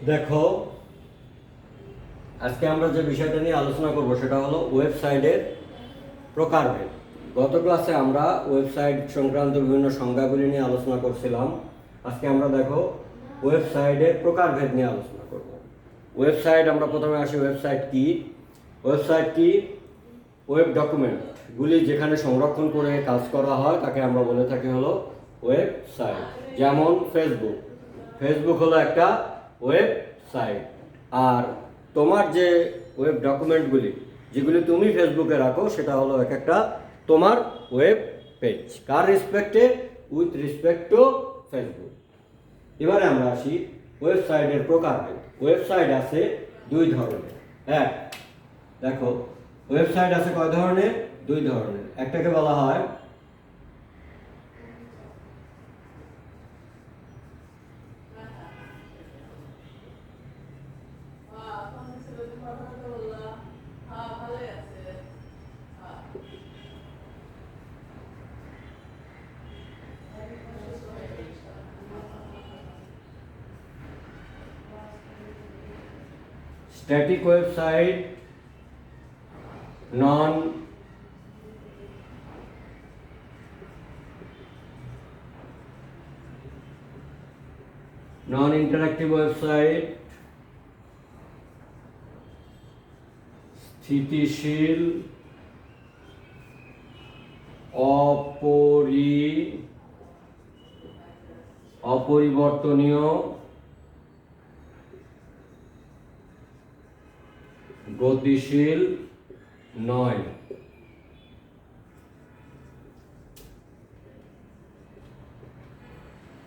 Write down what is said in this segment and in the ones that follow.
দেখো, আজকে আমরা যে বিষয়টা নিয়ে আলোচনা করব সেটা হলো ওয়েবসাইটের প্রকারভেদ। গত ক্লাসে আমরা ওয়েবসাইট সংক্রান্ত বিভিন্ন সংজ্ঞাগুলি নিয়ে আলোচনা করছিলাম। আজকে আমরা দেখো ওয়েবসাইটের প্রকারভেদ নিয়ে আলোচনা করব। ওয়েবসাইট, আমরা প্রথমে আসি ওয়েবসাইট কি। ওয়েবসাইট কি? ওয়েব ডকুমেন্টগুলি যেখানে সংরক্ষণ করে কাজ করা হয় তাকে আমরা বলে থাকি হলো ওয়েবসাইট। যেমন ফেসবুক, ফেসবুক হলো একটা ওয়েবসাইট। আর তোমার যে ওয়েব ডকুমেন্টগুলি যেগুলি তুমি ফেসবুকে রাখো সেটা হলো এক একটা তোমার ওয়েব পেজ। কার রেসপেক্টে? With respect to Facebook. এবারে আমরা আসি ওয়েবসাইটের প্রকারভেদ। ওয়েবসাইট আছে দুই ধরনের। এক, দেখো ওয়েবসাইট আছে কয় ধরনের? দুই ধরনের। একটাকে বলা হয় স্ট্যাটিক ওয়েবসাইট, নন ইন্টারঅ্যাক্টিভ ওয়েবসাইট, স্থিতিশীল, অপরিবর্তনীয়, গতিশীল নয়।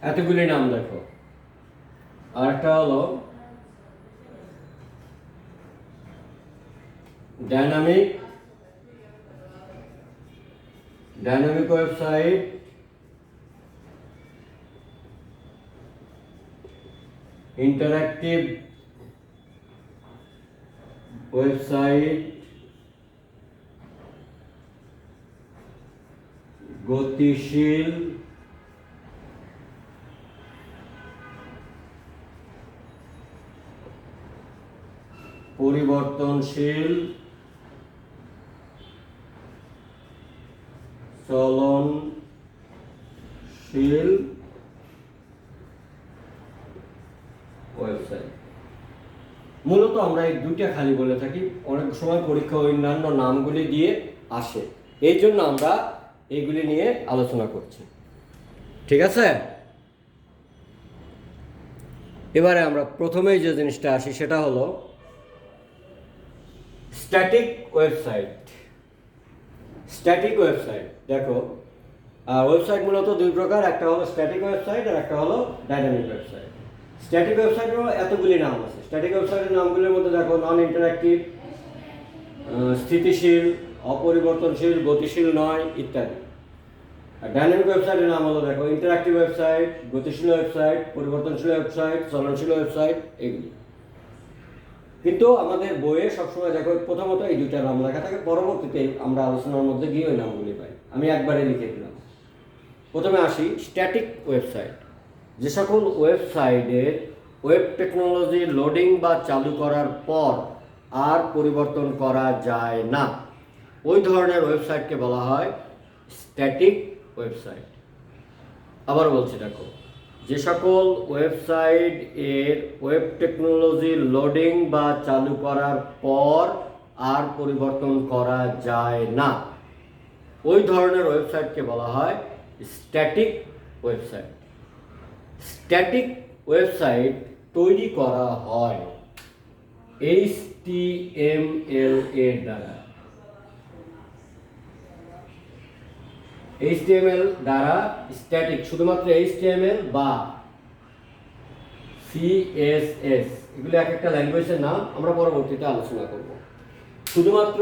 এতগুলি নাম দেখো। আর একটা হলো ডাইনামিক ওয়েবসাইট, ইন্টারঅ্যাক্টিভ ওয়েবসাইট, গতিশীল, পরিবর্তনশীল, চলনশীল ওয়েবসাইট। মূলত আমরা এই দুইটা খালি বলে থাকি, অনেক সময় পরীক্ষা অন্যান্য নামগুলি দিয়ে আসে, এই জন্য আমরা এইগুলি নিয়ে আলোচনা করছি। ঠিক আছে, এবারে আমরা প্রথমেই যে জিনিসটা আসি সেটা হলো স্ট্যাটিক ওয়েবসাইট। স্ট্যাটিক ওয়েবসাইট দেখো, ওয়েবসাইট মূলত দুই প্রকার, একটা হলো স্ট্যাটিক ওয়েবসাইট আর একটা হলো ডাইনামিক ওয়েবসাইট। স্ট্যাটিক ওয়েবসাইটেরও এতগুলি নাম আছে। স্ট্যাটিক ওয়েবসাইটের নামগুলির মধ্যে দেখো নন ইন্টারঅ্যাক্টিভ, স্থিতিশীল, অপরিবর্তনশীল, গতিশীল নয় ইত্যাদি। আর ডাইনামিক ওয়েবসাইটের নাম হলো দেখো ইন্টারঅ্যাক্টিভ ওয়েবসাইট, গতিশীল ওয়েবসাইট, পরিবর্তনশীল ওয়েবসাইট, চলনশীল ওয়েবসাইট, এগুলি। কিন্তু আমাদের বইয়ে সবসময় দেখো প্রথমত এই দুইটা নাম লেখা থাকে, পরবর্তীতে আমরা আলোচনার মধ্যে গিয়ে ওই নামগুলি পাই। আমি একবারে লিখে দিলাম। প্রথমে আসি স্ট্যাটিক ওয়েবসাইট। যে সকল ওয়েবসাইটের ওয়েব টেকনোলজি লোডিং বা চালু করার পর আর পরিবর্তন করা যায় না, ওই ধরনের ওয়েবসাইটকে বলা হয় স্ট্যাটিক ওয়েবসাইট। আবার বলছি দেখো, যে সকল ওয়েবসাইট এর ওয়েব টেকনোলজি লোডিং বা চালু করার পর আর পরিবর্তন করা যায় না, ওই ধরনের ওয়েবসাইটকে বলা হয় স্ট্যাটিক ওয়েবসাইট। স্ট্যাটিক ওয়েবসাইট তৈরি করা হয় HTML এর দ্বারা। HTML দ্বারা স্ট্যাটিক, শুধুমাত্র HTML বা CSS, এগুলো এক একটা ল্যাঙ্গুয়েজের নাম, আমরা পরবর্তীতে আলোচনা করব। শুধুমাত্র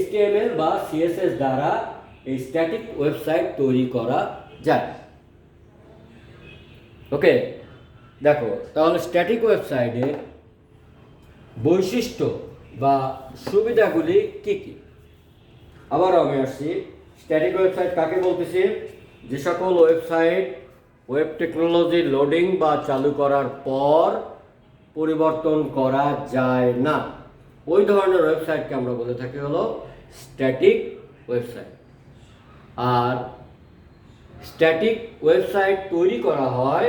HTML বা CSS দ্বারা এই স্ট্যাটিক ওয়েবসাইট তৈরি করা যায়। ওকে, দেখো তাহলে স্ট্যাটিক ওয়েবসাইটের বৈশিষ্ট্য বা সুবিধাগুলি কী কী। আবারও আমি আসছি, স্ট্যাটিক ওয়েবসাইট কাকে বলতেছি? যে সকল ওয়েবসাইট ওয়েব টেকনোলজি লোডিং বা চালু করার পর পরিবর্তন করা যায় না, ওই ধরনের ওয়েবসাইটকে আমরা বলে থাকি হলো স্ট্যাটিক ওয়েবসাইট। আর স্ট্যাটিক ওয়েবসাইট তৈরি করা হয়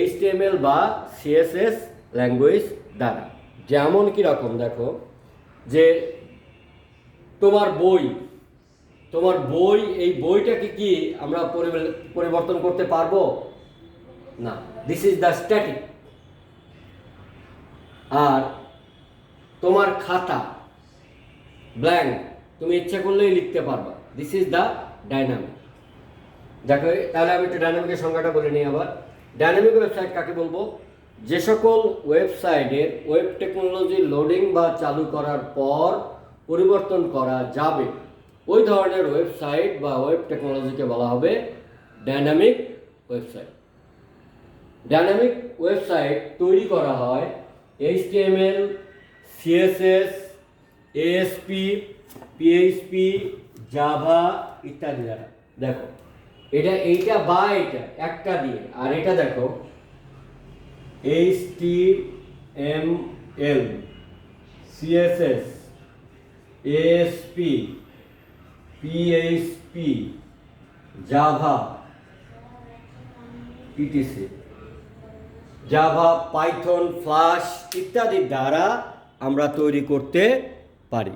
HTML বা CSS ল্যাঙ্গুয়েজ দ্বারা। যেমন কীরকম দেখো, যে তোমার বই এই বইটাকে কি আমরা পরিবর্তন করতে পারবো না, দিস ইজ দ্য স্ট্যাটিক। আর তোমার খাতা ব্ল্যাঙ্ক, তুমি ইচ্ছা করলেই লিখতে পারবা, দিস ইজ দ্য ডাইনামিক। দেখো তাহলে আমি একটু ডাইনামিকের সংজ্ঞাটা বলে নিই আবার। ডাইনামিক ওয়েবসাইট কাকে বলবো? যে সকল ওয়েবসাইটের ওয়েব টেকনোলজি লোডিং বা চালু করার পর পরিবর্তন করা যাবে, ওই ধরনের ওয়েবসাইট বা ওয়েব টেকনোলজিকে বলা হবে ডাইনামিক ওয়েবসাইট। ডাইনামিক ওয়েবসাইট তৈরি করা হয় HTML, CSS, ASP, PHP, Java ইত্যাদি দ্বারা। দেখো এইটা বা এটা একটা দিয়ে, আর এটা দেখো HTML, CSS, ASP, PHP, Java etc, Java, Python, Flash ইত্যাদি দ্বারা আমরা তৈরি করতে পারি।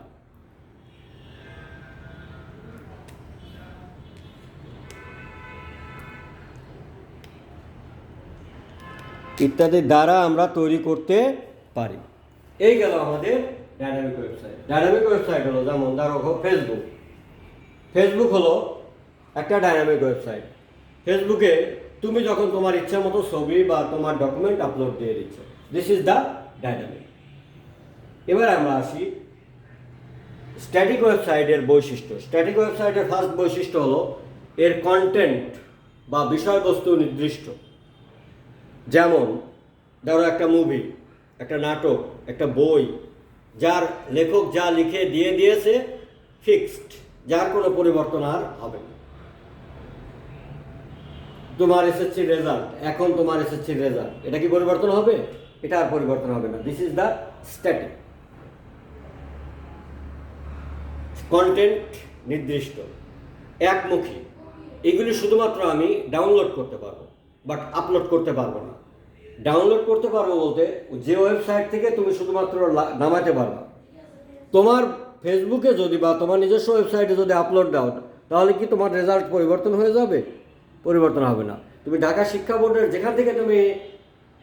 ইত্যাদি দ্বারা আমরা তৈরি করতে পারি। এই গেল আমাদের ডাইনামিক ওয়েবসাইট। ডাইনামিক ওয়েবসাইট হলো যেমন ধরো ফেসবুক হলো একটা ডাইনামিক ওয়েবসাইট। ফেসবুকে তুমি যখন তোমার ইচ্ছা মতো ছবি বা তোমার ডকুমেন্ট আপলোড দিয়ে দিচ্ছ, দিস ইজ দ্য ডাইনামিক। এবার আমরা আসি স্ট্যাটিক ওয়েবসাইটের বৈশিষ্ট্য। স্ট্যাটিক ওয়েবসাইটের ফার্স্ট বৈশিষ্ট্য হলো এর কন্টেন্ট বা বিষয়বস্তু নির্দিষ্ট। যেমন ধরো একটা মুভি, একটা নাটক, একটা বই, যার লেখক যা লিখে দিয়েছে ফিক্সড, যার কোনো পরিবর্তন আর হবে না। তোমার SSC রেজাল্ট, এখন তোমার SSC রেজাল্ট, এটা কি পরিবর্তন হবে? এটা আর পরিবর্তন হবে না, this is the static. Content নির্দিষ্ট, একমুখী, এগুলি শুধুমাত্র আমি ডাউনলোড করতে পারবো, বাট আপলোড করতে পারবো না। ডাউনলোড করতে পারবো বলতে যে ওয়েবসাইট থেকে তুমি শুধুমাত্র নামাতে পারবা। তোমার ফেসবুকে যদি বা তোমার নিজস্ব ওয়েবসাইটে যদি আপলোড দাও, তাহলে কি তোমার রেজাল্ট পরিবর্তন হয়ে যাবে? পরিবর্তন হবে না। তুমি ঢাকা শিক্ষা বোর্ডের যেখান থেকে তুমি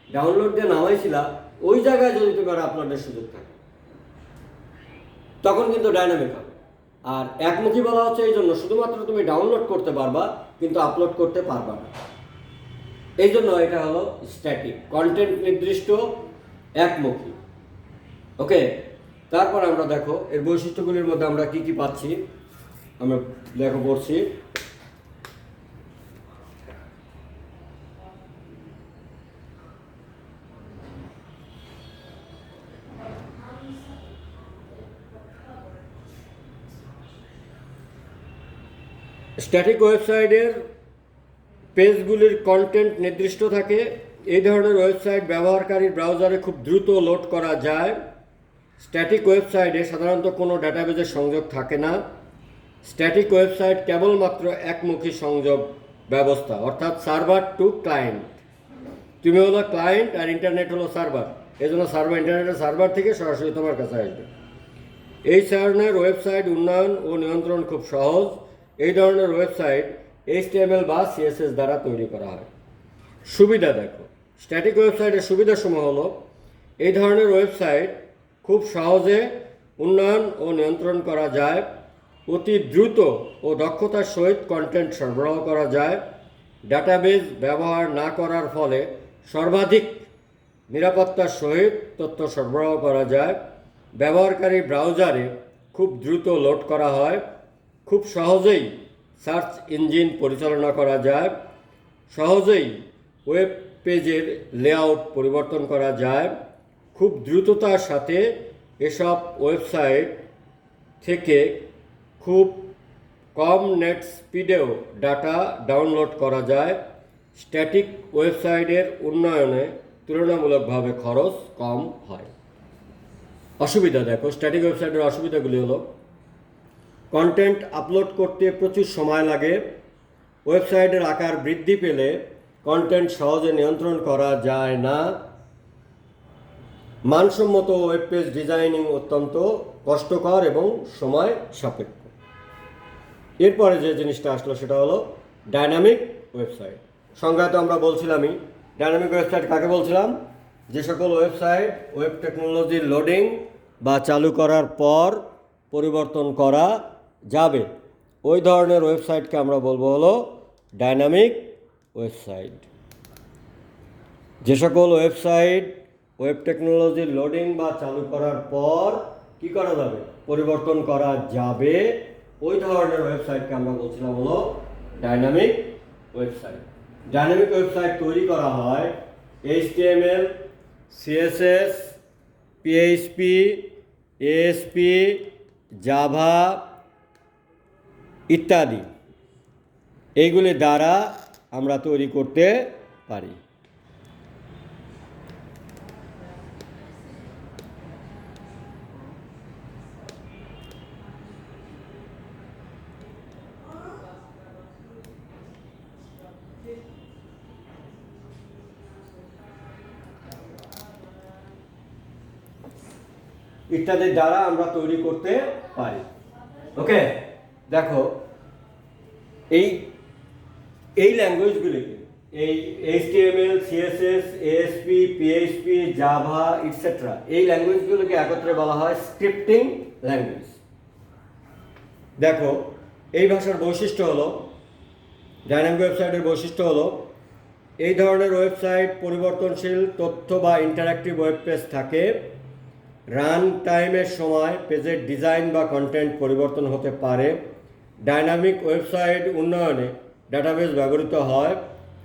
ডাউনলোড দিয়ে নামাইছিলা, ওই জায়গায় যদি তোমার আপলোডের সুযোগ থাকে, তখন কিন্তু ডাইনামিক হবে। আর একমুখী বলা হচ্ছে এই জন্য, শুধুমাত্র তুমি ডাউনলোড করতে পারবা কিন্তু আপলোড করতে পারবা না। এই জন্য এটা হলো স্ট্যাটিক, কন্টেন্ট নির্দিষ্ট, একমুখী। ওকে, তারপর আমরা দেখো এর বৈশিষ্ট্যগুলির মধ্যে আমরা কি কি পাচ্ছি, আমরা দেখো পড়ছি। স্ট্যাটিক ওয়েবসাইটের পেজগুলির কন্টেন্ট নির্দিষ্ট থাকে। এই ধরনের ওয়েবসাইট ব্যবহারকারীর ব্রাউজারে খুব দ্রুত লোড করা যায়। স্ট্যাটিক ওয়েবসাইটে সাধারণত কোনো ডাটাবেজের সংযোগ থাকে না। স্ট্যাটিক ওয়েবসাইট কেবলমাত্র একমুখী সংযোগ ব্যবস্থা, অর্থাৎ সার্ভার টু ক্লায়েন্ট। তুমি হলো ক্লায়েন্ট আর ইন্টারনেট হলো সার্ভার, এই জন্য ইন্টারনেটের সার্ভার থেকে সরাসরি তোমার কাছে আসবে। এই ধরনের ওয়েবসাইট উন্নয়ন ও নিয়ন্ত্রণ খুব সহজ। এই ধরনের ওয়েবসাইট HTML বা CSS দ্বারা তৈরি করা হয়। সুবিধা দেখো, স্ট্যাটিক ওয়েবসাইটের সুবিধাসমূহ হলো এই ধরনের ওয়েবসাইট খুব সহজে উন্নয়ন ও নিয়ন্ত্রণ করা যায়, অতি দ্রুত ও দক্ষতার সহিত কন্টেন্ট সরবরাহ করা যায়, ডাটাবেজ ব্যবহার না করার ফলে সর্বাধিক নিরাপত্তার সহিত তথ্য সরবরাহ করা যায়, ব্যবহারকারী ব্রাউজারে খুব দ্রুত লোড করা হয়, খুব সহজেই সার্চ ইঞ্জিন পরিচালনা করা যায়, সহজেই ওয়েব পেজের লেআউট পরিবর্তন করা যায়, খুব দ্রুততার সাথে এসব ওয়েবসাইট থেকে খুব কম নেট স্পিডেও ডাটা ডাউনলোড করা যায়, স্ট্যাটিক ওয়েবসাইটের উন্নয়নে তুলনামূলকভাবে খরচ কম হয়। অসুবিধা দেখো, স্ট্যাটিক ওয়েবসাইটের অসুবিধাগুলি হলো কন্টেন্ট আপলোড করতে প্রচুর সময় লাগে, ওয়েবসাইটের আকার বৃদ্ধি পেলে কন্টেন্ট সহজে নিয়ন্ত্রণ করা যায় না, মানসম্মত ওয়েব পেজ ডিজাইনিং অত্যন্ত কষ্টকর এবং সময় সাপেক্ষ। এরপরে যে জিনিসটা আসলো সেটা হলো ডাইনামিক ওয়েবসাইট। সংজ্ঞা তো আমরা বলছিলামই, ডাইনামিক ওয়েবসাইট কাকে বলছিলাম? যে সকল ওয়েবসাইট ওয়েব টেকনোলজির লোডিং বা চালু করার পর পরিবর্তন করা যাবে, ওই ধরনের ওয়েবসাইটকে আমরা বলবো হলো ডাইনামিক ওয়েবসাইট। যে সকল ওয়েবসাইট ওয়েব টেকনোলজির লোডিং বা চালু করার পর কি করা যাবে? পরিবর্তন করা যাবে, ওই ধরনের ওয়েবসাইটকে আমরা বলছিলাম হলো ডাইনামিক ওয়েবসাইট। ডাইনামিক ওয়েবসাইট তৈরি করা হয় HTML, CSS, PHP, ASP, Java ইত্যাদি এইগুলি দ্বারা আমরা তৈরি করতে পারি। ইত্যাদির দ্বারা আমরা তৈরি করতে পারি। ওকে, দেখো এই ল্যাঙ্গুয়েজগুলিকে, এই HTML, CSS, ASP, PHP, Java et cetera, এই ল্যাঙ্গুয়েজগুলোকে একত্রে বলা হয় স্ক্রিপ্টিং ল্যাঙ্গুয়েজ। দেখো এই ভাষার বৈশিষ্ট্য হলো, ডাইনামিক ওয়েবসাইটের বৈশিষ্ট্য হলো এই ধরনের ওয়েবসাইট পরিবর্তনশীল তথ্য বা ইন্টারঅ্যাক্টিভ ওয়েব পেজ থাকে, রান টাইমের সময় পেজের ডিজাইন বা কন্টেন্ট পরিবর্তন হতে পারে, ডাইনামিক ওয়েবসাইট উন্নয়নে ডাটাবেস ব্যবহৃত হয়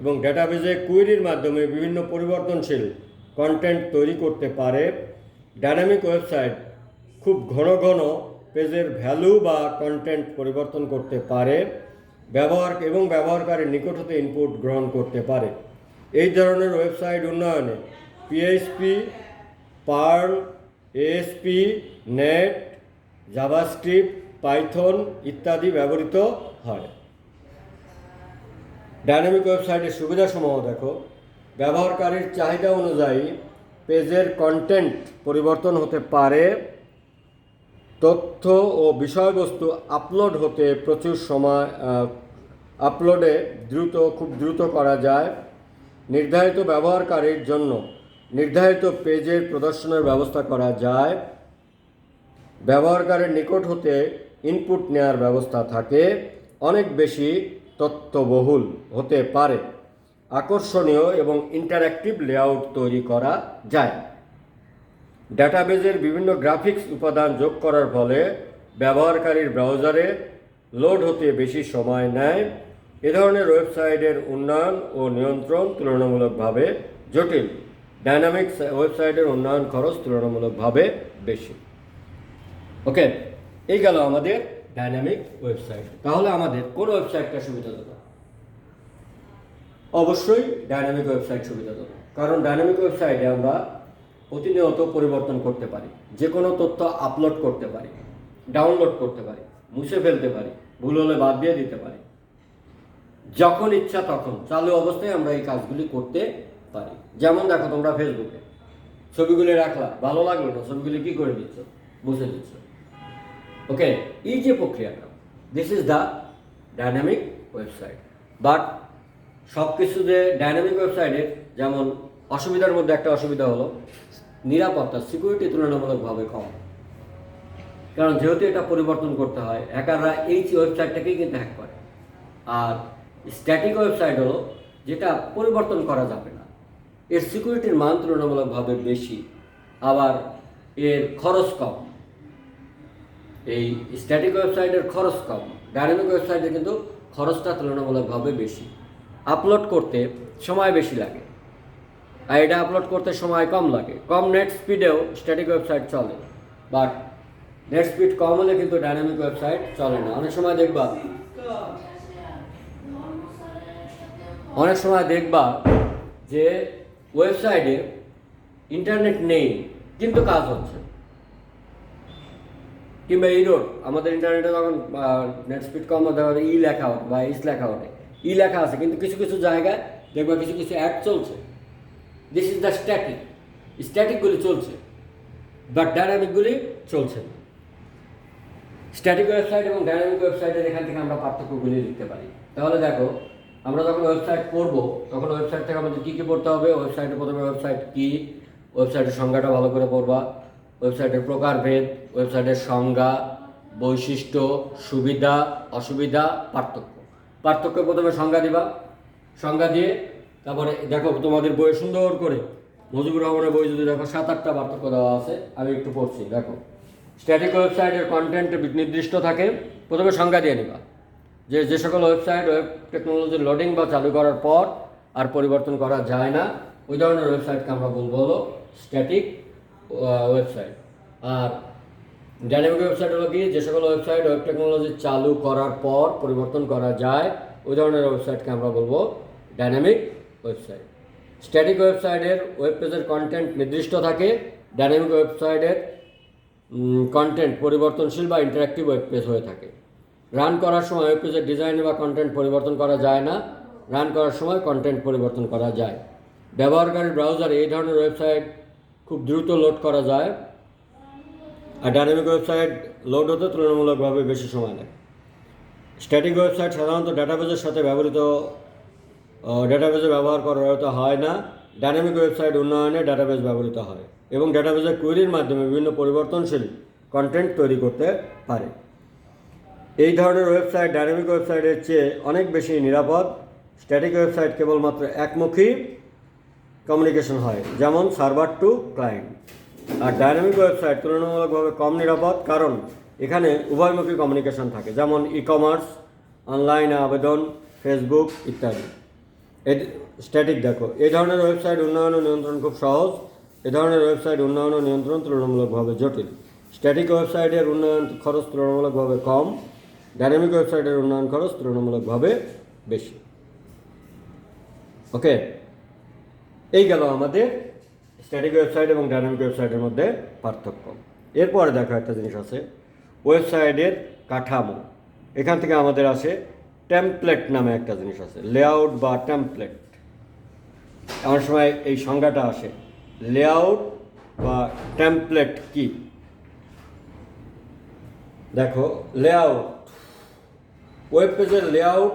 এবং ডাটাবেসে কুয়েরির মাধ্যমে বিভিন্ন পরিবর্তনশীল কন্টেন্ট তৈরি করতে পারে। ডাইনামিক ওয়েবসাইট খুব ঘন ঘন পেজের ভ্যালু বা কন্টেন্ট পরিবর্তন করতে পারে ব্যবহারকারীর নিকট হতে ইনপুট গ্রহণ করতে পারে। এই ধরনের ওয়েবসাইট উন্নয়নে PHP, Perl, ASP, net, JavaScript, Python ইত্যাদি ব্যবহৃত হয়। ডাইনামিক ওয়েবসাইটের সুবিধাসমূহ দেখো, ব্যবহারকারীর চাহিদা অনুযায়ী পেজের কন্টেন্ট পরিবর্তন হতে পারে, তথ্য ও বিষয়বস্তু আপলোড হতে প্রচুর সময় আপলোডে খুব দ্রুত করা যায়, নির্ধারিত ব্যবহারকারীর জন্য নির্ধারিত পেজের প্রদর্শনের ব্যবস্থা করা যায়, ব্যবহারকারীর নিকট হতে ইনপুট নেওয়ার ব্যবস্থা থাকে, অনেক বেশি তথ্যবহুল হতে পারে, আকর্ষণীয় এবং ইন্টারঅ্যাক্টিভ লেআউট তৈরি করা যায়। ডাটাবেজের বিভিন্ন গ্রাফিক্স উপাদান যোগ করার ফলে ব্যবহারকারীর ব্রাউজারে লোড হতে বেশি সময় নেয়। এ ধরনের ওয়েবসাইটের উন্নয়ন ও নিয়ন্ত্রণ তুলনামূলকভাবে জটিল। ডাইনামিক ওয়েবসাইটের উন্নয়ন খরচ তুলনামূলকভাবে বেশি। ওকে, এই গেল আমাদের ডাইনামিক ওয়েবসাইট। তাহলে আমাদের কোন ওয়েবসাইটটা সুবিধাজনক? অবশ্যই ডাইনামিক ওয়েবসাইট সুবিধাজনক, কারণ ডাইনামিক ওয়েবসাইটে আমরা প্রতিনিয়ত পরিবর্তন করতে পারি, যে কোনো তথ্য আপলোড করতে পারি, ডাউনলোড করতে পারি, মুছে ফেলতে পারি, ভুল হলে বাদ দিয়ে দিতে পারি, যখন ইচ্ছা তখন চালু অবস্থায় আমরা এই কাজগুলি করতে পারি। যেমন দেখো, তোমরা ফেসবুকে ছবিগুলি রাখলা, ভালো লাগলো না, ছবিগুলি কি করে দিচ্ছ? মুছে দিচ্ছ। ওকে, এই যে প্রক্রিয়াটা, this is the dynamic website. But সব কিছু যে ডাইনামিক ওয়েবসাইটের যেমন অসুবিধার মধ্যে একটা অসুবিধা হলো নিরাপত্তা, সিকিউরিটি তুলনামূলকভাবে কম। কারণ যেহেতু এটা পরিবর্তন করতে হয়, হ্যাকাররা এই ওয়েবসাইটটাকেই কিন্তু হ্যাক করে। আর স্ট্যাটিক ওয়েবসাইট হলো যেটা পরিবর্তন করা যাবে না, এর সিকিউরিটির মান তুলনামূলকভাবে বেশি, আবার এর খরচ কম। এই স্ট্যাটিক ওয়েবসাইটের খরচ কম, ডাইনামিক ওয়েবসাইটে কিন্তু খরচটা তুলনামূলকভাবে বেশি। আপলোড করতে সময় বেশি লাগে, আর এটা আপলোড করতে সময় কম লাগে। কম নেট স্পিডেও স্ট্যাটিক ওয়েবসাইট চলে, বাট নেট স্পিড কম হলে কিন্তু ডাইনামিক ওয়েবসাইট চলে না। অনেক সময় দেখবা যে ওয়েবসাইটে ইন্টারনেট নেই কিন্তু কাজ হচ্ছে, কিংবা ইরোড, আমাদের ইন্টারনেটে যখন নেট স্পিড কম হতে হবে ই লেখা ওঠে বা ইস লেখা ওঠে, ই লেখা আছে কিন্তু কিছু কিছু জায়গায় দেখবা কিছু কিছু অ্যাড চলছে। দিস ইজ দ্য স্ট্যাটিকগুলি চলছে, বাট ডাইনামিকগুলি চলছে না। স্ট্যাটিক ওয়েবসাইট এবং ডাইনামিক ওয়েবসাইটের এখান থেকে আমরা পার্থক্যগুলি লিখতে পারি। তাহলে দেখো, আমরা যখন ওয়েবসাইট করব তখন ওয়েবসাইট থেকে আমাদের কী কী পড়তে হবে। ওয়েবসাইটে প্রথমে ওয়েবসাইট কী, ওয়েবসাইটের সংজ্ঞাটা ভালো করে পড়বা, ওয়েবসাইটের প্রকারভেদ, ওয়েবসাইটের সংজ্ঞা, বৈশিষ্ট্য, সুবিধা, অসুবিধা, পার্থক্য প্রথমে সংজ্ঞা দিবা। সংজ্ঞা দিয়ে তারপরে দেখো তোমাদের বইয়ে সুন্দর করে মুজিবুর রহমানের বই যদি দেখো 7-8টা পার্থক্য দেওয়া আছে, আমি একটু পড়ছি। দেখো, স্ট্যাটিক ওয়েবসাইটের কন্টেন্ট নির্দিষ্ট থাকে, প্রথমে সংজ্ঞা দিয়ে নিবা যে সকল ওয়েবসাইট ওয়েব টেকনোলজির লোডিং বা চালু করার পর আর পরিবর্তন করা যায় না, ওই ধরনের ওয়েবসাইটকে আমরা বলবো হলো স্ট্যাটিক ওয়েবসাইট। আর ডাইনামিক ওয়েবসাইট হলো কি, যে সকল ওয়েবসাইট ওয়েব টেকনোলজি চালু করার পর পরিবর্তন করা যায়, ওই ধরনের ওয়েবসাইটকে আমরা বলবো ডাইনামিক ওয়েবসাইট। স্ট্যাটিক ওয়েবসাইটের ওয়েব পেজের কন্টেন্ট নির্দিষ্ট থাকে, ডাইনামিক ওয়েবসাইটের কন্টেন্ট পরিবর্তনশীল বা ইন্টারঅ্যাক্টিভ ওয়েব পেজ হয়ে থাকে। রান করার সময় ওয়েব পেজের ডিজাইন বা কন্টেন্ট পরিবর্তন করা যায় না, রান করার সময় কন্টেন্ট পরিবর্তন করা যায়। ব্যবহারকারীর ব্রাউজারে এই ধরনের ওয়েবসাইট খুব দ্রুত লোড করা যায়, আর ডাইনামিক ওয়েবসাইট লোড হতে তুলনামূলকভাবে বেশি সময় লাগে। স্ট্যাটিক ওয়েবসাইট সাধারণত ডাটাবেজের সাথে ডাটাবেজে ব্যবহার করা হয় না। ডাইনামিক ওয়েবসাইট উন্নয়নে ডাটাবেজ ব্যবহৃত হয় এবং ডাটাবেজের কোয়েরির মাধ্যমে বিভিন্ন পরিবর্তনশীল কন্টেন্ট তৈরি করতে পারে। এই ধরনের ওয়েবসাইট ডাইনামিক ওয়েবসাইটের চেয়ে অনেক বেশি নিরাপদ। স্ট্যাটিক ওয়েবসাইট কেবলমাত্র একমুখী কমিউনিকেশন হয়, যেমন সার্ভার টু ক্লায়েন্ট। আর ডাইনামিক ওয়েবসাইট তুলনামূলকভাবে কম নিরাপদ, কারণ এখানে উভয়মুখী কমিউনিকেশন থাকে, যেমন ই কমার্স, অনলাইনে আবেদন, ফেসবুক ইত্যাদি। স্ট্যাটিক দেখো, এই ধরনের ওয়েবসাইট উন্নয়ন ও নিয়ন্ত্রণ খুব সহজ, এ ধরনের ওয়েবসাইট উন্নয়ন ও নিয়ন্ত্রণ তুলনামূলকভাবে জটিল। স্ট্যাটিক ওয়েবসাইটের উন্নয়ন খরচ তুলনামূলকভাবে কম, ডাইনামিক ওয়েবসাইটের উন্নয়ন খরচ তুলনামূলকভাবে বেশি। ওকে, এই গেল আমাদের স্ট্যাটিক ওয়েবসাইট এবং ডাইনামিক ওয়েবসাইটের মধ্যে পার্থক্য। এরপরে দেখো একটা জিনিস আছে, ওয়েবসাইটের কাঠামো। এখান থেকে আমাদের আসে টেমপ্লেট নামে একটা জিনিস আছে, লেআউট বা টেমপ্লেট। এমন সময় এই সংজ্ঞাটা আসে, লেআউট বা টেমপ্লেট কি। দেখো, লেআউট, ওয়েব পেজের লেআউট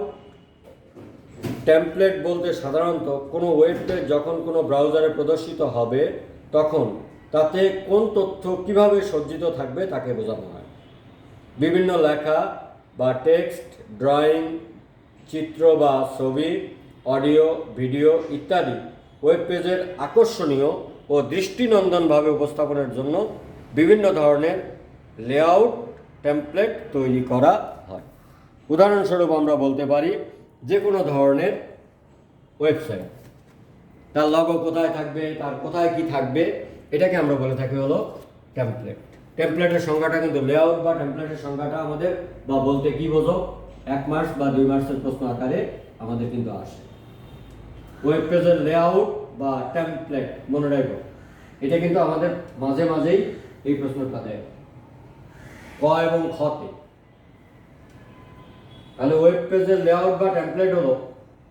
টেমপ্লেট বলতে সাধারণত কোনো ওয়েব পেজ যখন কোনো ব্রাউজারে প্রদর্শিত হবে তখন তাতে কোন তথ্য কিভাবে সজ্জিত থাকবে তাকে বোঝানো হয়। বিভিন্ন লেখা বা টেক্সট, ড্রয়িং, চিত্র বা ছবি, অডিও, ভিডিও ইত্যাদি ওয়েব পেজের আকর্ষণীয় ও দৃষ্টিনন্দনভাবে উপস্থাপনের জন্য বিভিন্ন ধরনের লেআউট টেমপ্লেট তৈরি করা হয়। উদাহরণস্বরূপ আমরা বলতে পারি, যে কোনো ধরনের ওয়েবসাইট তার লগো কোথায় থাকবে, তার কোথায় কি থাকবে, এটাকে আমরা বলে থাকি হলো টেমপ্লেট। টেমপ্লেটের সংজ্ঞাটা কিন্তু লেআউট বা টেমপ্লেটের সংজ্ঞাটা আমাদের বা বলতে কি বোঝো 1 মাস বা 2 মাসের প্রশ্ন আকারে আমাদের কিন্তু আসে। ওয়েব পেজের লেআউট বা টেমপ্লেট মনে রাখবো, এটা কিন্তু আমাদের মাঝে মাঝেই এই প্রশ্নটা দেয় ক এবং খতে। তাহলে ওয়েব পেজের লেআউট বা টেমপ্লেট হলো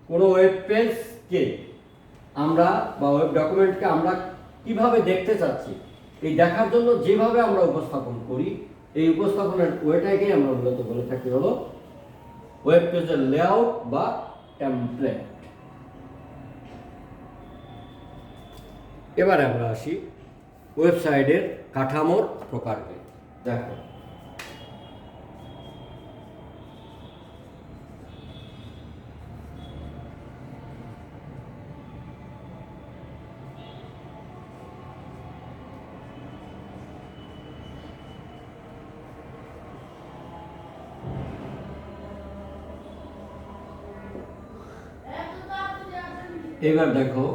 কোনো ওয়েব পেজকে আমরা বা ওয়েব ডকুমেন্টকে আমরা কিভাবে দেখতে চাচ্ছি এই দেখার জন্য যেভাবে আমরা উপস্থাপন করি, এই উপস্থাপনের ওয়েটাকেই আমরা মূলত বলে থাকি হলো ওয়েব পেজের লেআউট বা টেমপ্লেট। এবারে আমরা আসি ওয়েবসাইটের কাঠামোর প্রকারভেদ। দেখো, এবার দেখো,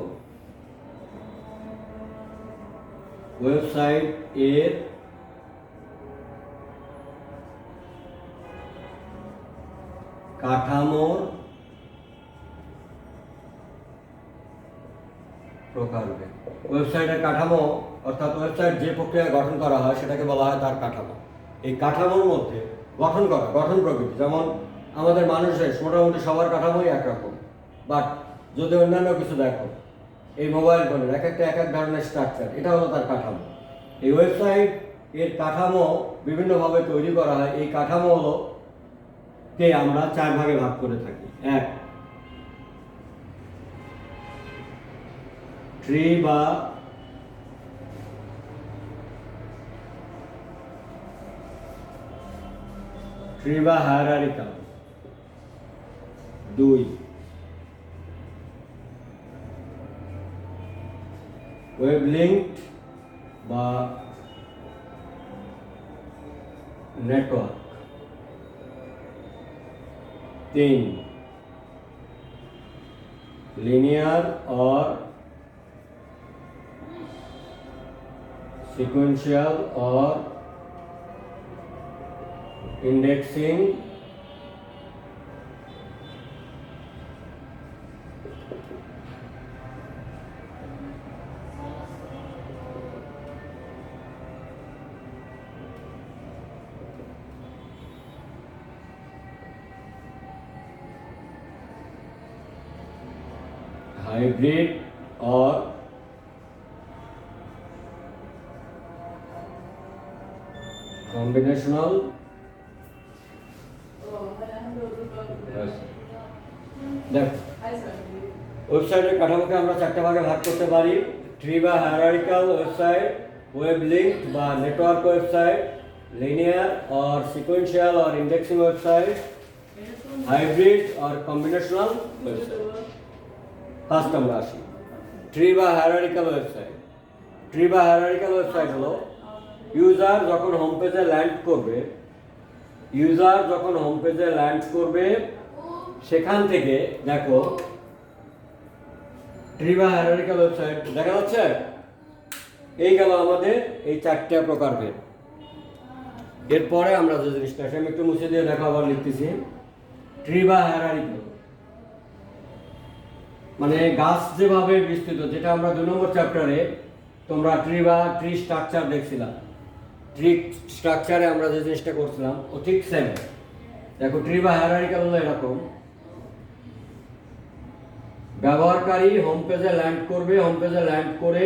ওয়েবসাইট এর কাঠামোর প্রকারভেদ। ওয়েবসাইটের কাঠামো অর্থাৎ ওয়েবসাইট যে প্রক্রিয়ায় গঠন করা হয় সেটাকে বলা হয় তার কাঠামো। এই কাঠামোর মধ্যে গঠন প্রকৃতি, যেমন আমাদের মানুষের মোটামুটি সবার কাঠামোই একরকম, বাট যদি অন্যান্য কিছু দেখো, এই মোবাইল ফোনের এক এক ধরনের স্ট্রাকচার, এটা হলো তার কাঠামো। এই ওয়েবসাইট এর কাঠামো বিভিন্নভাবে তৈরি করা হয়। এই কাঠামো হলো কে আমরা 4 ভাগে ভাগ করে থাকি। এক, ট্রি বা হায়ারার্কিক্যাল। 2, ওয়েব লিঙ্কড বা network. 3, linear or sequential or indexing hybrid or combinational। দেখো, ওয়েবসাইটের কাঠামোকে আমরা 4টে ভাগে ভাগ করতে পারি: ট্রি বা হায়ারার্কিক্যাল ওয়েবসাইট, ওয়েব লিঙ্কড বা network website, linear or sequential or indexing website, hybrid or combinational website. First আমরা আসি ট্রি বা হায়ারার্কিক্যাল ওয়েবসাইট। ট্রি বা হায়ারার্কিক্যাল ওয়েবসাইট হলো ইউজার যখন হোম পেজে ল্যান্ড করবে সেখান থেকে, দেখো ট্রি বা হায়ারার্কিক্যাল ওয়েবসাইট দেখা যাচ্ছে, এই গেল আমাদের এই 4টে প্রকারভেদ। এরপরে আমরা যে জিনিসটা, আমি একটু মুছে দিয়ে দেখো, আবার লিখতেছি। ট্রি বা হায়ারার্কিক্যাল মানে গাছ যেভাবে বিস্তৃত, যেটা আমরা 2 নম্বর চ্যাপ্টারে তোমরা ট্রি স্ট্রাকচার দেখছিলাম। ট্রি স্ট্রাকচারে আমরা যে জিনিসটা করছিলাম ও ঠিক সেম। দেখো, ট্রি বা হায়ারার্কিক্যাল হলো এরকম: ব্যবহারকারী হোম পেজে ল্যান্ড করে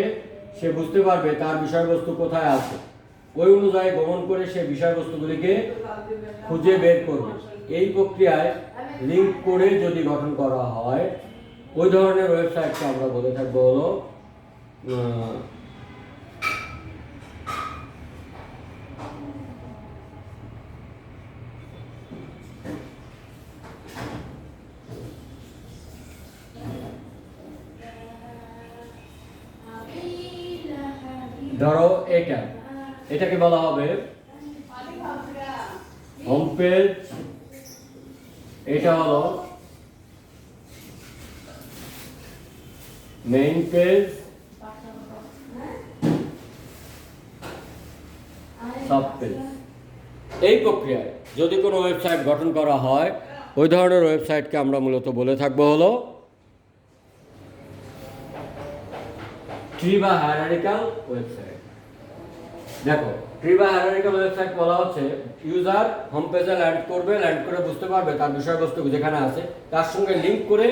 সে বুঝতে পারবে তার বিষয়বস্তু কোথায় আছে, ওই অনুযায়ী গমন করে সে বিষয়বস্তুগুলিকে খুঁজে বের করবে। এই প্রক্রিয়ায় লিঙ্ক করে যদি গঠন করা হয়, ওই ধরনের ওয়েবসাইটকে আমরা বলে থাকবো হলো ধরো এটাকে বলা হবে হোম পেজ, এটা হলো মেইন পেজ, সাব পেজ। এই প্রক্রিয়ায় যদি কোনো ওয়েবসাইট গঠন করা হয়, ওই ধরনের ওয়েবসাইটকে আমরা মূলত বলে থাকবো হলো ট্রি বা হায়ারার্কিক্যাল ওয়েবসাইট। দেখো, ট্রি বা হায়ারার্কিক্যাল ওয়েবসাইট বলা হচ্ছে ইউজার হোম পেজে ল্যান্ড করে বুঝতে পারবে তার বিষয়বস্তু যেখানে আছে, তার সঙ্গে লিঙ্ক করে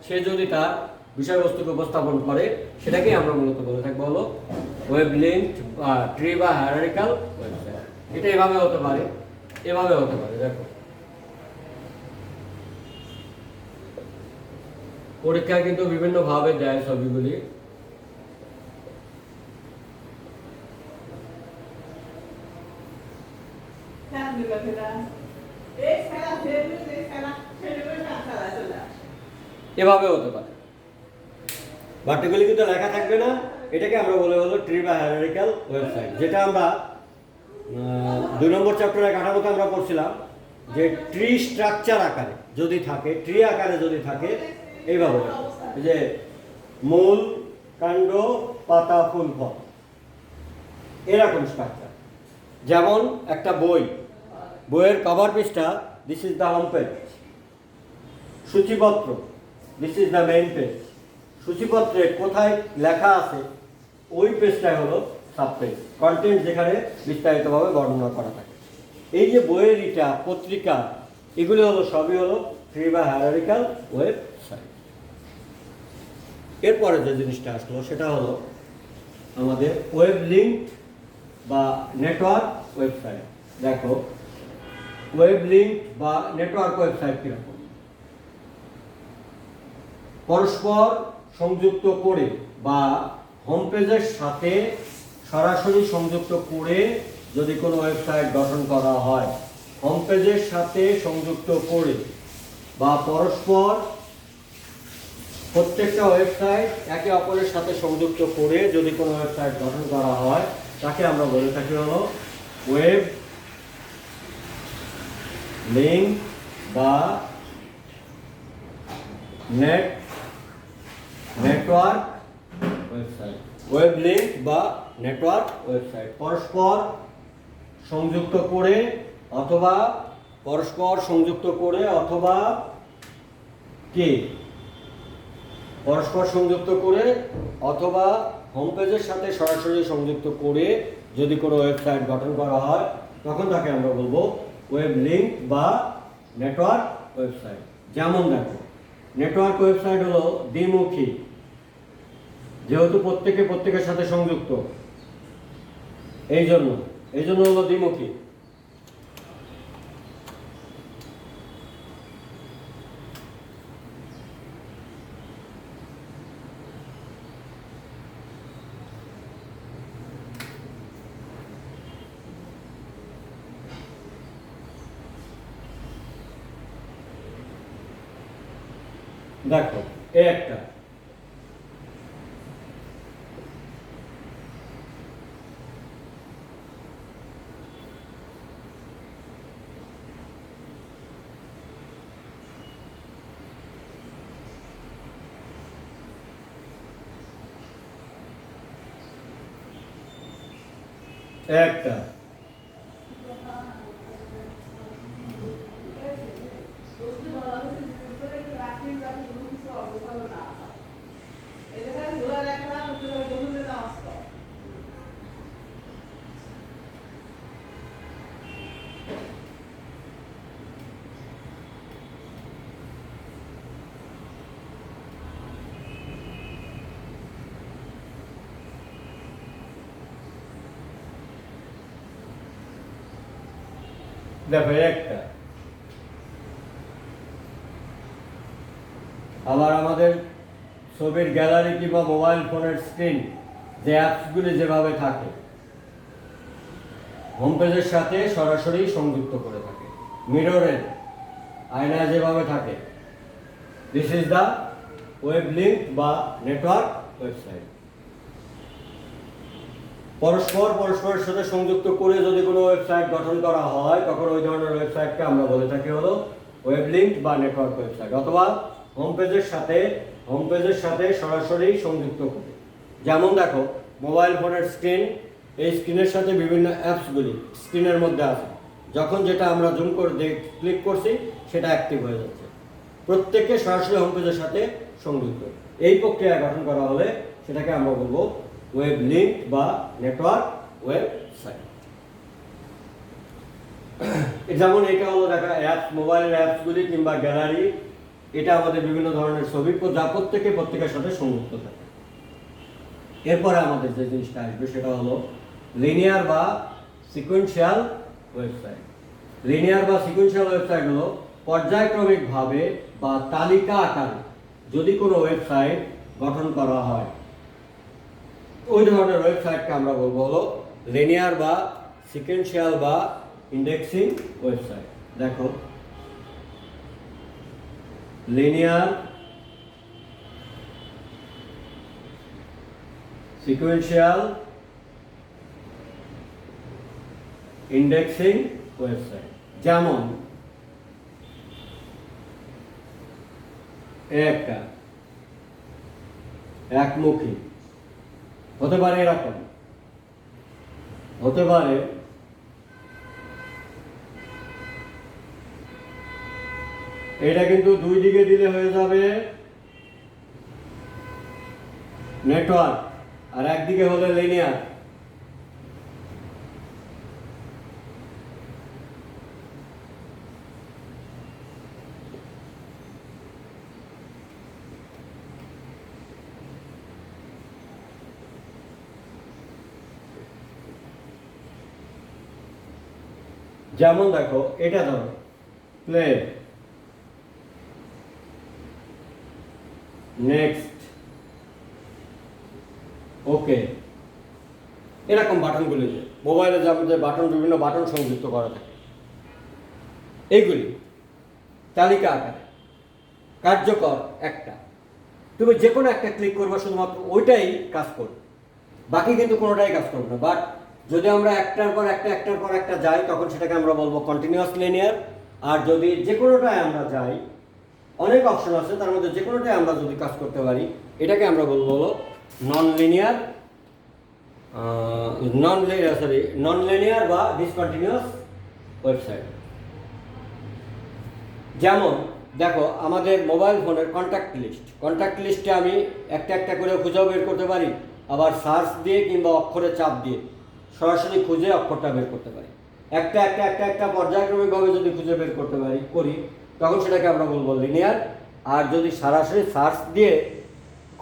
সে যদি তার বিষয়বস্তুকে উপস্থাপন করে, সেটাকেই আমরা মূলত বলে থাকবো হলো ওয়েব লিঙ্কড বা ট্রি বা হায়ারার্কিক্যাল ওয়েবসাইট। এটা এভাবে হতে পারে, দেখো পরীক্ষায় কিন্তু বিভিন্ন ভাবে দেয় ছবিগুলি। এভাবে হতে পারে, বাট এগুলি কিন্তু লেখা থাকবে না। এটাকে আমরা বলে হলো ট্রি বা হায়ারার্কিক্যাল ওয়েবসাইট, যেটা আমরা 2 নম্বর চ্যাপ্টারের কাঠামোতে আমরা পড়ছিলাম যে ট্রি স্ট্রাকচার আকারে যদি থাকে, ট্রি আকারে যদি থাকে, এইভাবে যে মূল, কাণ্ড, পাতা, ফুল, ফল, এরকম স্ট্রাকচার। যেমন একটা বইয়ের কভার পেজটা, this is the home page. সূচিপত্র, this is the main page. সূচিপত্রে কোথায় লেখা আছে ওই পেজটাই হলো সাবপেজ, কন্টেন্ট যেখানে বিস্তারিতভাবে বর্ণনা করা থাকে। এই যে বইয়ের ইটা, পত্রিকা, এগুলো হলো সবই হলো ফ্রি বা হায়ারার্কিক্যাল ওয়েবসাইট। এরপরে যে জিনিসটা আসলো সেটা হলো আমাদের ওয়েব লিঙ্ক বা নেটওয়ার্ক ওয়েবসাইট। দেখো ওয়েব লিঙ্ক বা নেটওয়ার্ক ওয়েবসাইট কীরকম, পরস্পর সংযুক্ত করে বা হোম পেজের সাথে সরাসরি সংযুক্ত করে যদি কোনো ওয়েবসাইট গঠন করা হয়, হোম পেজের সাথে সংযুক্ত করে বা পরস্পর প্রত্যেকটা ওয়েবসাইট একে অপরের সাথে সংযুক্ত করে যদি কোনো ওয়েবসাইট গঠন করা হয় তাকে আমরা বলে থাকি হলো ওয়েব লিঙ্ক বা নেটওয়ার্ক ওয়েবসাইট। ওয়েব লিঙ্ক বা নেটওয়ার্ক ওয়েবসাইট পরস্পর সংযুক্ত করে অথবা কি পরস্পর সংযুক্ত করে অথবা হোম পেজের সাথে সরাসরি সংযুক্ত করে যদি কোনো ওয়েবসাইট গঠন করা হয় তখন তাকে আমরা বলবো ওয়েব লিঙ্ক বা নেটওয়ার্ক ওয়েবসাইট। যেমন দেখো নেটওয়ার্ক ওয়েবসাইট হলো দ্বিমুখী, যেহেতু প্রত্যেকের সাথে সংযুক্ত, এই জন্য হলো দ্বিমুখী। দেখো এ একটা, একটা দেখো একটা। আবার আমাদের ছবির গ্যালারি কিংবা মোবাইল ফোনের স্ক্রিন যে অ্যাপসগুলি যেভাবে থাকে হোম পেজের সাথে সরাসরি সংযুক্ত করে থাকে, মিররের আয়না যেভাবে থাকে, this is the web link বা নেটওয়ার্ক ওয়েবসাইট। পরস্পরের সাথে সংযুক্ত করে যদি কোনো ওয়েবসাইট গঠন করা হয় তখন ওই ধরনের ওয়েবসাইটকে আমরা বলে থাকি হলো ওয়েব লিঙ্ক বা নেটওয়ার্ক ওয়েবসাইট, অথবা হোম পেজের সাথে সরাসরি সংযুক্ত করে। যেমন দেখো মোবাইল ফোনের স্ক্রিন, এই স্ক্রিনের সাথে বিভিন্ন অ্যাপসগুলি স্ক্রিনের মধ্যে আছে, যখন যেটা আমরা জুম করে ক্লিক করছি সেটা অ্যাক্টিভ হয়ে যাচ্ছে, প্রত্যেককে সরাসরি হোম পেজের সাথে সংযুক্ত। এই প্রক্রিয়া গঠন করা হলে সেটাকে আমরা বলবো ওয়েব লিঙ্ক বা নেটওয়ার্ক ওয়েবসাইট। যেমন এটা হলো দেখা অ্যাপস, মোবাইলের অ্যাপসগুলি কিংবা গ্যালারি, এটা আমাদের বিভিন্ন ধরনের ছবি যা প্রত্যেকের সাথে সংযুক্ত থাকে। এরপরে আমাদের যে জিনিসটা আসবে সেটা হলো লিনিয়ার বা সিকোয়েন্সিয়াল ওয়েবসাইট। লিনিয়ার বা সিকোয়েন্সিয়াল ওয়েবসাইট হলো পর্যায়ক্রমিকভাবে বা তালিকা আকারে যদি কোনো ওয়েবসাইট গঠন করা হয় ওই ধরনের ওয়েবসাইটকে আমরা বলবো হলো লিনিয়ার বা সিকোয়েন্সিয়াল বা ইন্ডেক্সিং ওয়েবসাইট। দেখো লিনিয়ার, সিকোয়েন্সিয়াল, ইন্ডেক্সিং ওয়েবসাইট। যেমন একটা একমুখী হতে পারে, এরকম হতে পারে এটা কিন্তু দুই দিকে দিলে হয়ে যাবে নেটওয়ার্ক, আর একদিকে হলো লিনিয়ার। যেমন দেখো এটা ধরো প্লে, নেক্সট, ওকে, এরকম বাটনগুলি যে মোবাইলে যেমন যে বাটন, বিভিন্ন বাটন সংযুক্ত করা থাকে, এইগুলি তালিকা আকারে কার্যকর একটা। তুমি যে কোনো একটা ক্লিক করবে, শুধুমাত্র ওইটাই কাজ করবে, বাকি কিন্তু কোনোটাই কাজ করবে না। বাট যদি আমরা একটার পর একটা যাই, তখন সেটাকে আমরা বলবো কন্টিনিউয়াস লিনিয়ার। আর যদি যে কোনোটায় আমরা যাই, অনেক অপশন আছে, তার মধ্যে যে কোনোটায় আমরা যদি কাজ করতে পারি, এটাকে আমরা বলবো হলো নন লিনিয়ার বা ডিসকন্টিনিউয়াস ওয়েবসাইট। যেমন দেখো আমাদের মোবাইল ফোনের কন্ট্যাক্ট লিস্টে আমি একটা করে খুঁজেও বের করতে পারি, আবার সার্চ দিয়ে কিংবা অক্ষরে চাপ দিয়ে সরাসরি খুঁজে অক্ষরটা বের করতে পারি। একটা পর্যায়ক্রমিকভাবে যদি খুঁজে বের করতে করি, তখন সেটাকে আমরা বলবো লিনিয়ার। আর যদি সরাসরি সার্চ দিয়ে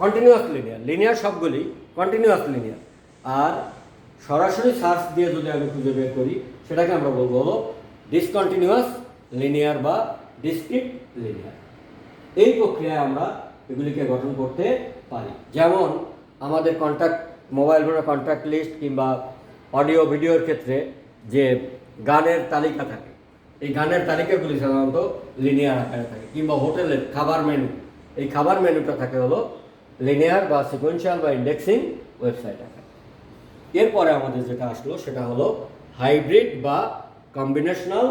কন্টিনিউয়াস লিনিয়ার সবগুলি কন্টিনিউয়াস লিনিয়ার। আর সরাসরি সার্চ দিয়ে যদি আমি খুঁজে বের করি, সেটাকে আমরা বলবো হলো ডিসকন্টিনিউয়াস লিনিয়ার বা ডিসক্রিট লিনিয়ার। এই প্রক্রিয়ায় আমরা এগুলিকে গঠন করতে পারি। যেমন আমাদের মোবাইল ফোনের কন্ট্যাক্ট লিস্ট কিংবা অডিও ভিডিওর ক্ষেত্রে যে গানের তালিকা থাকে, এই গানের তালিকাগুলি সাধারণত লিনিয়ার আকারে থাকে। কিংবা হোটেলের খাবার মেনু, এই খাবার মেনুটা থাকে হলো লিনিয়ার বা সিকোয়েন্সিয়াল বা ইন্ডেক্সিং ওয়েবসাইট আকারে। এরপরে আমাদের যেটা আসলো সেটা হলো হাইব্রিড বা কম্বিনেশনাল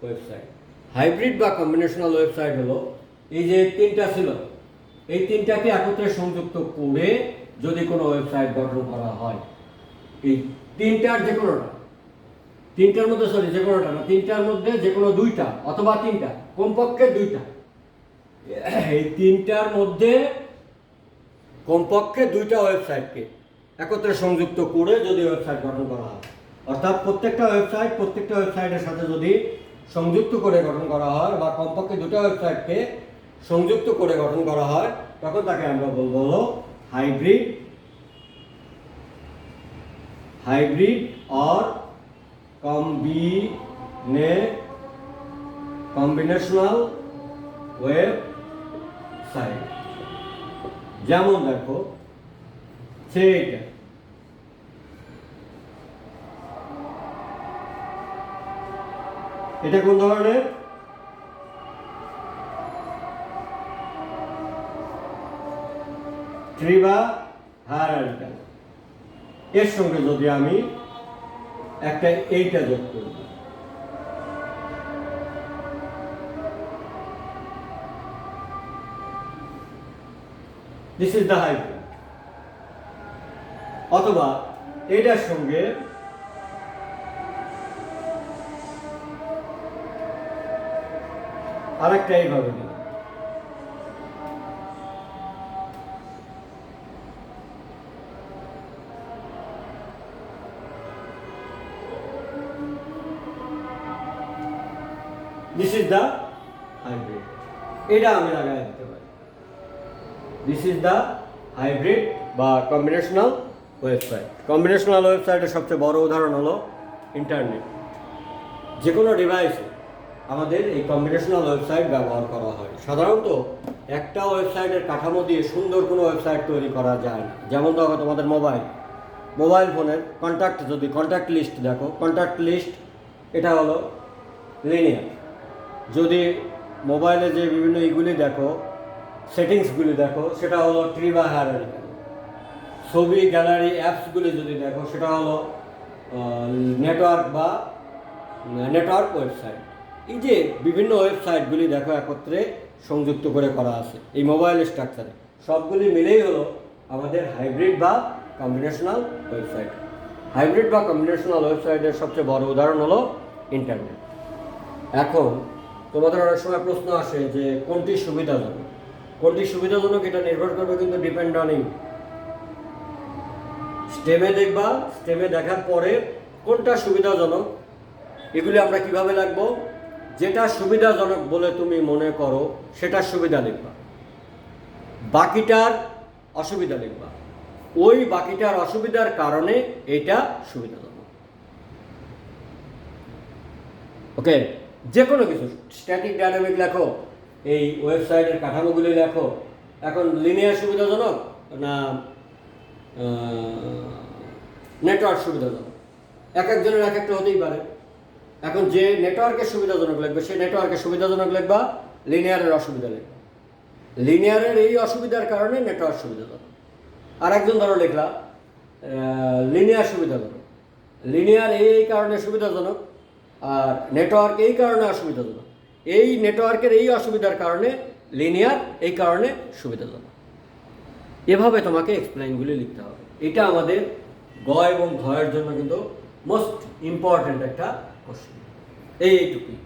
ওয়েবসাইট। হাইব্রিড বা কম্বিনেশনাল ওয়েবসাইট হলো এই যে তিনটা ছিল, এই তিনটাকে একত্রে সংযুক্ত করে যদি কোনো ওয়েবসাইট গঠন করা হয়, এই তিনটার মধ্যে তিনটার মধ্যে যে কোনো দুইটা অথবা তিনটা, কমপক্ষে দুইটা, এই তিনটার মধ্যে কমপক্ষে দুইটা ওয়েবসাইটকে একত্রে সংযুক্ত করে যদি ওয়েবসাইট গঠন করা হয়, অর্থাৎ প্রত্যেকটা ওয়েবসাইটের সাথে যদি সংযুক্ত করে গঠন করা হয় বা কমপক্ষে দুটো ওয়েবসাইটকে সংযুক্ত করে গঠন করা হয়, তখন তাকে আমরা বলবো হলো হাইব্রিড অর কম্বিনেশনাল ওয়েবসাইট। যেমন দেখো এটা কোন ধরনের? ট্রি বা হায়ারার্কিক্যাল। এর সঙ্গে যদি আমি একটা এইটা যোগ করি, দিস ইজ দ্য হাইব্রিড। অথবা এটার সঙ্গে আরেকটা এইভাবে দিলাম, দিস ইজ দ্য হাইব্রিড। এটা আমি লাগাই দিতে পারি। দিস ইজ দ্য হাইব্রিড বা কম্বিনেশনাল ওয়েবসাইট। কম্বিনেশনাল ওয়েবসাইটের সবচেয়ে বড় উদাহরণ হলো ইন্টারনেট। যে কোনো ডিভাইসে আমাদের এই কম্বিনেশনাল ওয়েবসাইট ব্যবহার করা হয়। সাধারণত একটা ওয়েবসাইটের কাঠামো দিয়ে সুন্দর কোনো ওয়েবসাইট তৈরি করা যায় না। যেমন দেখো তোমাদের মোবাইল ফোনের কন্ট্যাক্ট লিস্ট দেখো, কন্ট্যাক্ট লিস্ট এটা হলো লিনিয়ার। যদি মোবাইলে যে বিভিন্ন এইগুলি দেখো, সেটিংসগুলি দেখো, সেটা হলো ট্রি বা হায়ারার্কিক্যাল। ছবি গ্যালারি অ্যাপসগুলি যদি দেখো, সেটা হলো নেটওয়ার্ক ওয়েবসাইট। এই যে বিভিন্ন ওয়েবসাইটগুলি দেখো একত্রে সংযুক্ত করে করা আছে এই মোবাইল স্ট্রাকচারে, সবগুলি মিলেই হলো আমাদের হাইব্রিড বা কম্বিনেশনাল ওয়েবসাইট। হাইব্রিড বা কম্বিনেশনাল ওয়েবসাইটের সবচেয়ে বড় উদাহরণ হলো ইন্টারনেট। এখন তোমাদের অনেক সময় প্রশ্ন আসে যে কোনটি সুবিধাজনক, এটা নির্ভর করবে কিন্তু ডিপেন্ড অন ইউ। স্টেমে দেখবা, স্টেমে দেখার পরে কোনটা সুবিধাজনক এগুলি আমরা কিভাবে লিখবো, যেটা সুবিধাজনক বলে তুমি মনে করো সেটা সুবিধা লিখবা, বাকিটার অসুবিধা লিখবা, ওই বাকিটার অসুবিধার কারণে এটা সুবিধাজনক। ওকে, যে কোনো কিছু স্ট্যাটিক ডাইনামিক লেখো, এই ওয়েবসাইটের কাঠামোগুলি লেখো, এখন লিনিয়ার সুবিধাজনক না নেটওয়ার্ক সুবিধাজনক, এক একজনের এক একটা হতেই পারে। এখন যে নেটওয়ার্কের সুবিধাজনক লিখবে সে নেটওয়ার্কের সুবিধাজনক লিখবা, লিনিয়ারের অসুবিধা লিখবা, লিনিয়ারের এই অসুবিধার কারণে নেটওয়ার্ক সুবিধাজনক। আর একজন ধরো লিখলা লিনিয়ার সুবিধাজনক, লিনিয়ার এই কারণে সুবিধাজনক, আর নেটওয়ার্ক এই কারণে অসুবিধাজনক, এই নেটওয়ার্কের এই অসুবিধার কারণে লিনিয়ার এই কারণে সুবিধাজনক। এভাবে তোমাকে এক্সপ্লেইনগুলি লিখতে হবে। এটা আমাদের গ এবং ঘয়ের জন্য কিন্তু মোস্ট ইম্পর্ট্যান্ট একটা কোশ্চেন। এইটুকুই।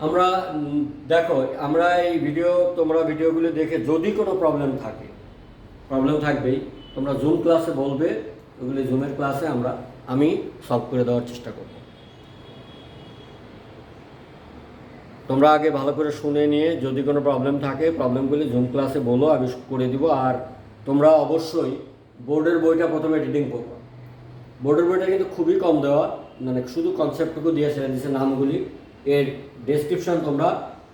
আমরা দেখো, আমরা এই তোমরা ভিডিওগুলো দেখে যদি কোনো প্রবলেম থাকবেই, তোমরা জুম ক্লাসে বলবে, ওগুলি জুমের ক্লাসে আমি সলভ করে দেওয়ার চেষ্টা করব। তোমরা আগে ভালো করে শুনে নিয়ে যদি কোনো প্রবলেম থাকে প্রবলেমগুলি জুম ক্লাসে বলো, আমি করে দিব। আর তোমরা অবশ্যই বোর্ডের বইটা প্রথমে রিডিং করবা। বোর্ডের বইটা কিন্তু খুবই কম দেওয়া, মানে শুধু কনসেপ্টটুকু দিয়ে ছেড়ে দিচ্ছে নামগুলি। এর ডেসক্রিপশন তোমরা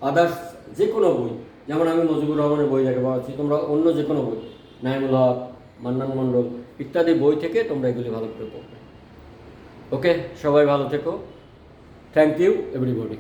আদার্স যে কোনো বই, যেমন আমি মুজিবুর রহমানের বই দেখে পাচ্ছি, তোমরা অন্য যে কোনো বই, নাইমুল হক, মান্নান মণ্ডল ইত্যাদি বই থেকে তোমরা এগুলি ভালো করে পড়বে। ওকে, সবাই ভালো থেকো। Thank you everybody.